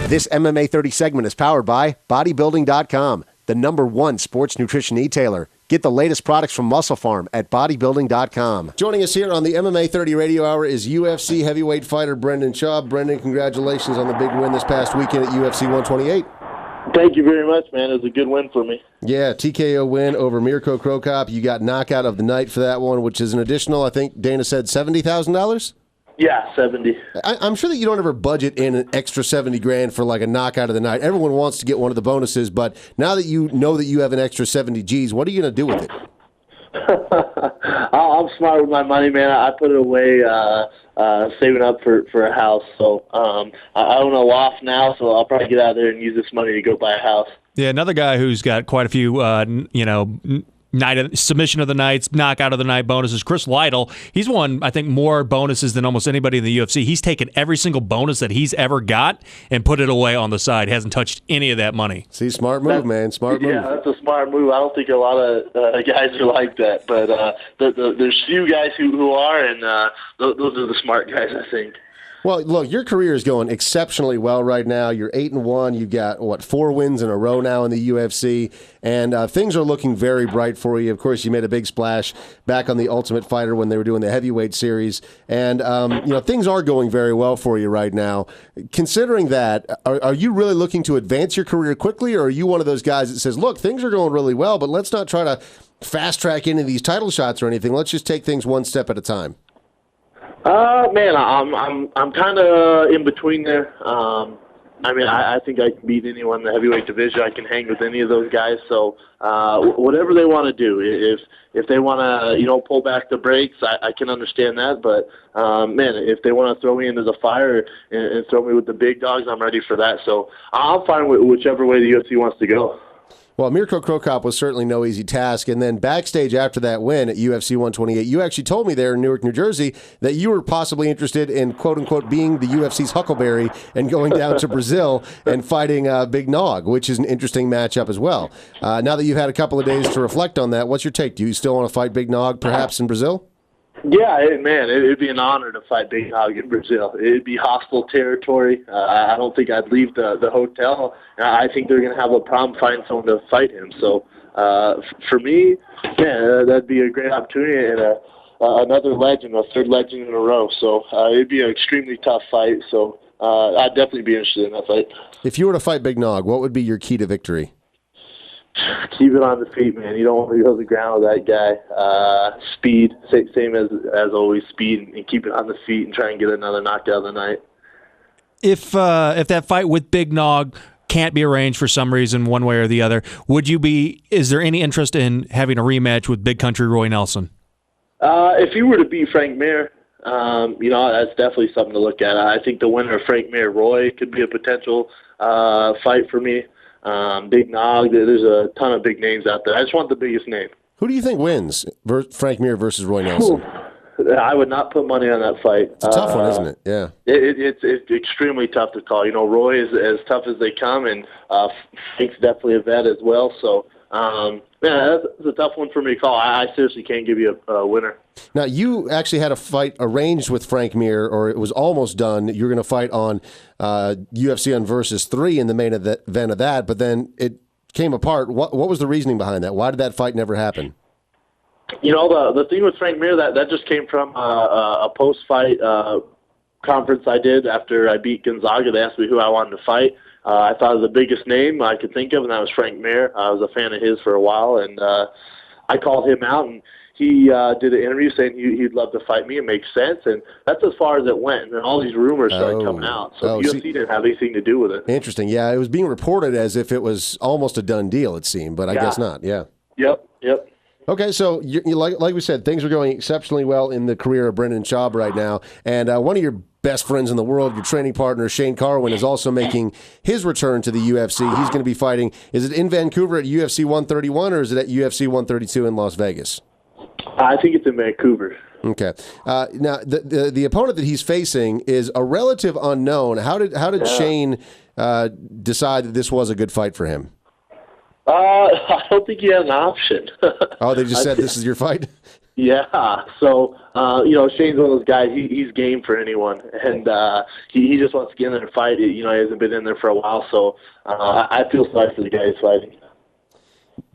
This MMA 30 segment is powered by Bodybuilding.com, the #1 sports nutrition e-tailer. Get the latest products from Muscle Farm at Bodybuilding.com. Joining us here on the MMA 30 Radio Hour is UFC heavyweight fighter Brendan Schaub. Brendan, congratulations on the big win this past weekend at UFC 128. Thank you very much, man. It was a good win for me. Yeah, TKO win over Mirko Cro Cop. You got knockout of the night for that one, which is an additional, I think Dana said, $70,000? Yeah, 70. I'm sure that you don't ever budget in an extra $70,000 for like a knockout of the night. Everyone wants to get one of the bonuses, but now that you know that you have an extra 70 G's, what are you going to do with it? I'm smart with my money, man. I put it away, saving up for a house. So I own a loft now, so I'll probably get out there and use this money to go buy a house. Yeah, another guy who's got quite a few, submission of the nights, knockout of the night bonuses. Chris Lytle, he's won, I think, more bonuses than almost anybody in the UFC. He's taken every single bonus that he's ever got and put it away on the side. Hasn't touched any of that money. See, smart move, man. Smart move. Yeah, that's a smart move. I don't think a lot of guys are like that, but there's few guys who are, and those are the smart guys, I think. Well, look, your career is going exceptionally well right now. You're 8-1. You've got, 4 wins in a row now in the UFC, and things are looking very bright for you. Of course, you made a big splash back on the Ultimate Fighter when they were doing the heavyweight series, and things are going very well for you right now. Considering that, are you really looking to advance your career quickly, or are you one of those guys that says, look, things are going really well, but let's not try to fast-track into these title shots or anything. Let's just take things one step at a time? Man, I'm kind of in between there. I think I can beat anyone in the heavyweight division. I can hang with any of those guys. So whatever they want to do, if they want to, pull back the brakes, I can understand that. But if they want to throw me into the fire and throw me with the big dogs, I'm ready for that. So I'm fine with whichever way the UFC wants to go. Well, Mirko Cro Cop was certainly no easy task. And then backstage after that win at UFC 128, you actually told me there in Newark, New Jersey, that you were possibly interested in, quote-unquote, being the UFC's Huckleberry and going down to Brazil and fighting Big Nog, which is an interesting matchup as well. Now that you've had a couple of days to reflect on that, what's your take? Do you still want to fight Big Nog perhaps in Brazil? Yeah, it'd be an honor to fight Big Nog in Brazil. It'd be hostile territory. I don't think I'd leave the hotel. I think they're going to have a problem finding someone to fight him. So for me, that'd be a great opportunity and another legend, a third legend in a row. So it'd be an extremely tough fight. So I'd definitely be interested in that fight. If you were to fight Big Nog, what would be your key to victory? Keep it on the feet, man. You don't want to go to the ground with that guy. Speed, same as always, speed, and keep it on the feet and try and get another knockout of the night. If that fight with Big Nog can't be arranged for some reason, one way or the other, is there any interest in having a rematch with Big Country Roy Nelson? If he were to beat Frank Mir, that's definitely something to look at. I think the winner of Frank Mir Roy could be a potential fight for me. Big Nog, there's a ton of big names out there. I just want the biggest name. Who do you think wins, Frank Mir versus Roy Nelson? I would not put money on that fight. It's a tough one, isn't it? Yeah. It's extremely tough to call. Roy is as tough as they come, and Frank's definitely a vet as well. So, that's a tough one for me to call. I seriously can't give you a winner. Now, you actually had a fight arranged with Frank Mir, or it was almost done. You were going to fight on UFC on Versus 3 in the main event of that, but then it came apart. What was the reasoning behind that? Why did that fight never happen? The thing with Frank Mir, that just came from a post-fight conference I did after I beat Gonzaga. They asked me who I wanted to fight. I thought of the biggest name I could think of, and that was Frank Mir. I was a fan of his for a while, and I called him out, and he did an interview saying he'd love to fight me. It makes sense, and that's as far as it went. And then all these rumors started coming out, so the UFC didn't have anything to do with it. Interesting. Yeah, it was being reported as if it was almost a done deal, it seemed, but I guess not. Yeah. Yep. Okay, so you like we said, things are going exceptionally well in the career of Brendan Schaub right now, and one of your best friends in the world, your training partner, Shane Carwin, is also making his return to the UFC. He's going to be fighting, is it in Vancouver at UFC 131, or is it at UFC 132 in Las Vegas? I think it's in Vancouver. Okay. Now, the opponent that he's facing is a relative unknown. How did Shane decide that this was a good fight for him? I don't think he had an option. Oh, they just said this is your fight? Yeah, so Shane's one of those guys. He's game for anyone, and he just wants to get in there and fight. He hasn't been in there for a while, so I feel sorry for the guy who's fighting.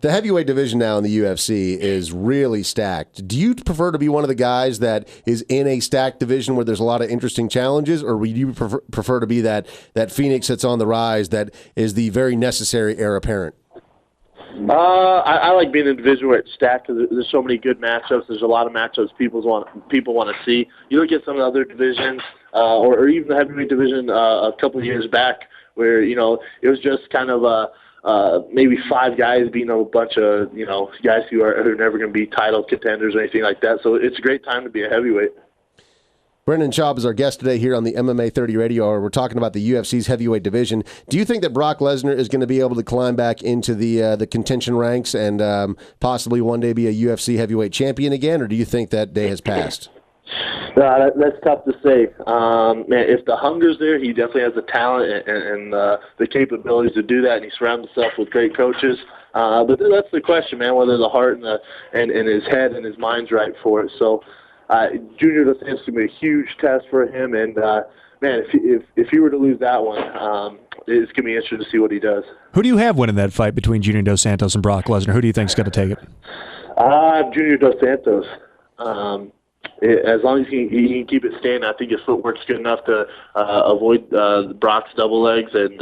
The heavyweight division now in the UFC is really stacked. Do you prefer to be one of the guys that is in a stacked division where there's a lot of interesting challenges, or would you prefer to be that Phoenix that's on the rise that is the very necessary heir apparent? I like being in a division where it's stacked because there's so many good matchups. There's a lot of matchups people want to see. You don't get some of the other divisions, or even the heavyweight division a couple of years back, where it was just kind of maybe 5 guys beating a bunch of guys who are never going to be title contenders or anything like that. So it's a great time to be a heavyweight. Brendan Schaub is our guest today here on the MMA 30 Radio Hour. We're talking about the UFC's heavyweight division. Do you think that Brock Lesnar is going to be able to climb back into the contention ranks and possibly one day be a UFC heavyweight champion again, or do you think that day has passed? That's tough to say. Man, if the hunger's there, he definitely has the talent and the capabilities to do that, and he surrounds himself with great coaches. But that's the question, man, whether the heart and his head and his mind's right for it. So Junior Dos Santos is going to be a huge test for him, and man, if he were to lose that one, it's going to be interesting to see what he does. Who do you have winning that fight between Junior Dos Santos and Brock Lesnar? Who do you think's going to take it? Junior Dos Santos. As long as he can keep it standing, I think his footwork's good enough to avoid Brock's double legs and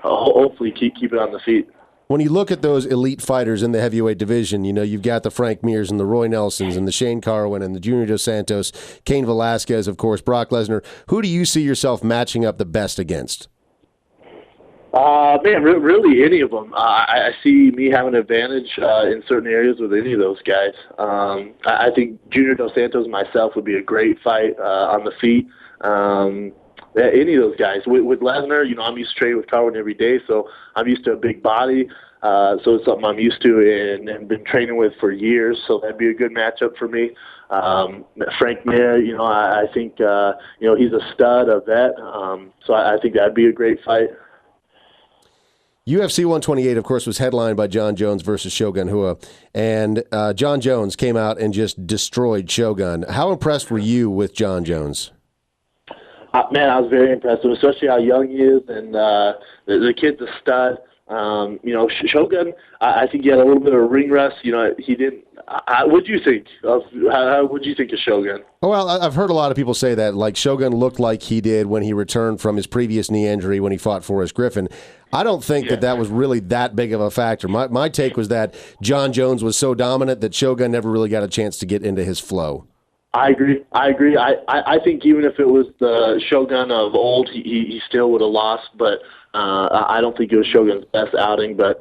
hopefully keep it on the feet. When you look at those elite fighters in the heavyweight division, you've got the Frank Mirs and the Roy Nelsons and the Shane Carwin and the Junior Dos Santos, Cain Velasquez, of course, Brock Lesnar. Who do you see yourself matching up the best against? Man, really any of them. I see me having an advantage in certain areas with any of those guys. I think Junior Dos Santos and myself would be a great fight on the feet. Any of those guys. With Lesnar, I'm used to training with Carwin every day, so I'm used to a big body. So it's something I'm used to and been training with for years, so that'd be a good matchup for me. Frank Mir, I think, he's a stud, a vet, so I think that'd be a great fight. UFC 128, of course, was headlined by John Jones versus Shogun Rua, and John Jones came out and just destroyed Shogun. How impressed were you with John Jones? Man, I was very impressed, especially how young he is, and the kid's a stud. Shogun, I think he had a little bit of ring rust. He didn't. What do you think of? What do you think of Shogun? Well, I've heard a lot of people say that Shogun looked like he did when he returned from his previous knee injury when he fought Forrest Griffin. I don't think that was really that big of a factor. My take was that John Jones was so dominant that Shogun never really got a chance to get into his flow. I agree. I think even if it was the Shogun of old, he still would have lost, but I don't think it was Shogun's best outing, but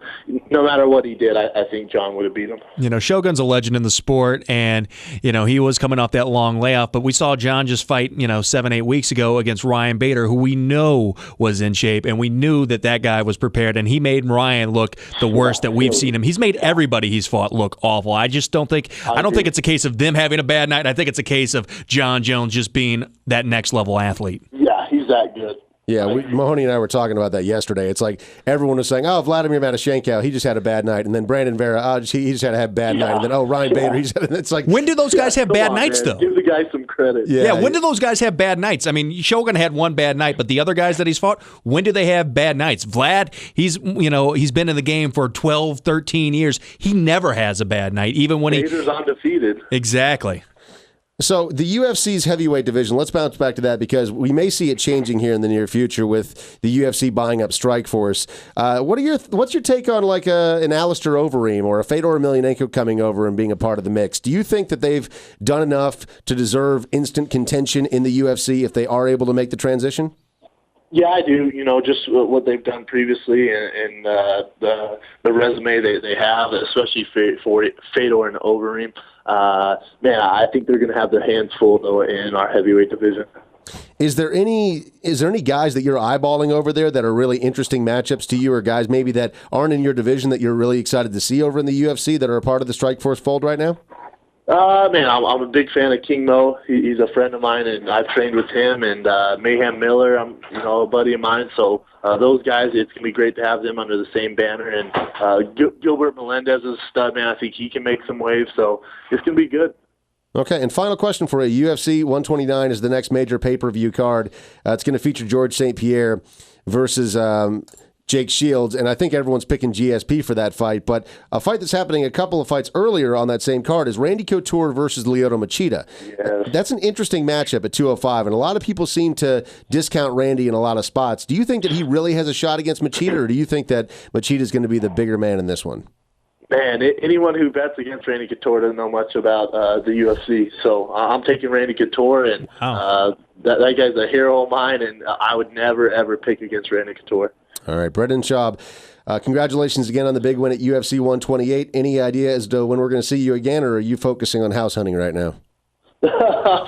no matter what he did, I think John would have beat him. Shogun's a legend in the sport, and, he was coming off that long layoff, but we saw John just fight, 7-8 weeks ago against Ryan Bader, who we know was in shape, and we knew that guy was prepared, and he made Ryan look the worst that we've seen him. He's made everybody he's fought look awful. I don't think it's a case of them having a bad night. I think it's a case of John Jones just being that next level athlete. Yeah, he's that good. Yeah, Mahoney and I were talking about that yesterday. It's like everyone was saying, Vladimir Matyshenko, he just had a bad night. And then Brandon Vera, he just had a bad night. And then, Ryan Bader, it's like... When do those guys have bad nights, though? Give the guy some credit. Yeah, when do those guys have bad nights? I mean, Shogun had one bad night, but the other guys that he's fought, when do they have bad nights? Vlad, he's been in the game for 12, 13 years. He never has a bad night, even when Bader's undefeated. Exactly. So the UFC's heavyweight division, let's bounce back to that because we may see it changing here in the near future with the UFC buying up Strikeforce. What's your take on an Alistair Overeem or a Fedor Emelianenko coming over and being a part of the mix? Do you think that they've done enough to deserve instant contention in the UFC if they are able to make the transition? Yeah, I do. Just what they've done previously and the resume they have, especially for Fedor and Overeem. Man, I think they're going to have their hands full though in our heavyweight division. Is there any guys that you're eyeballing over there that are really interesting matchups to you, or guys maybe that aren't in your division that you're really excited to see over in the UFC that are a part of the Strikeforce fold right now? Man, I'm a big fan of King Mo. He's a friend of mine, and I've trained with him. And Mayhem Miller, I'm a buddy of mine. So those guys, it's gonna be great to have them under the same banner. And Gilbert Melendez is a stud, man. I think he can make some waves. So it's gonna be good. Okay, and final question for you. UFC 129 is the next major pay-per-view card. It's going to feature George St. Pierre versus Jake Shields, and I think everyone's picking GSP for that fight. But a fight that's happening a couple of fights earlier on that same card is Randy Couture versus Lyoto Machida. Yes. That's an interesting matchup at 205, and a lot of people seem to discount Randy in a lot of spots. Do you think that he really has a shot against Machida, or do you think that Machida is going to be the bigger man in this one? Man, anyone who bets against Randy Couture doesn't know much about the UFC. So I'm taking Randy Couture, and that guy's a hero of mine, and I would never, ever pick against Randy Couture. All right, Brendan Schaub, congratulations again on the big win at UFC 128. Any idea as to when we're going to see you again, or are you focusing on house hunting right now?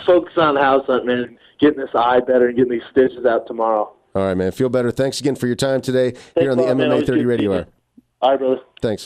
Focus on house hunting, man. Getting this eye better and getting these stitches out tomorrow. All right, man. Feel better. Thanks again for your time today here on the MMA 30 Radio Hour. All right, brother. Thanks.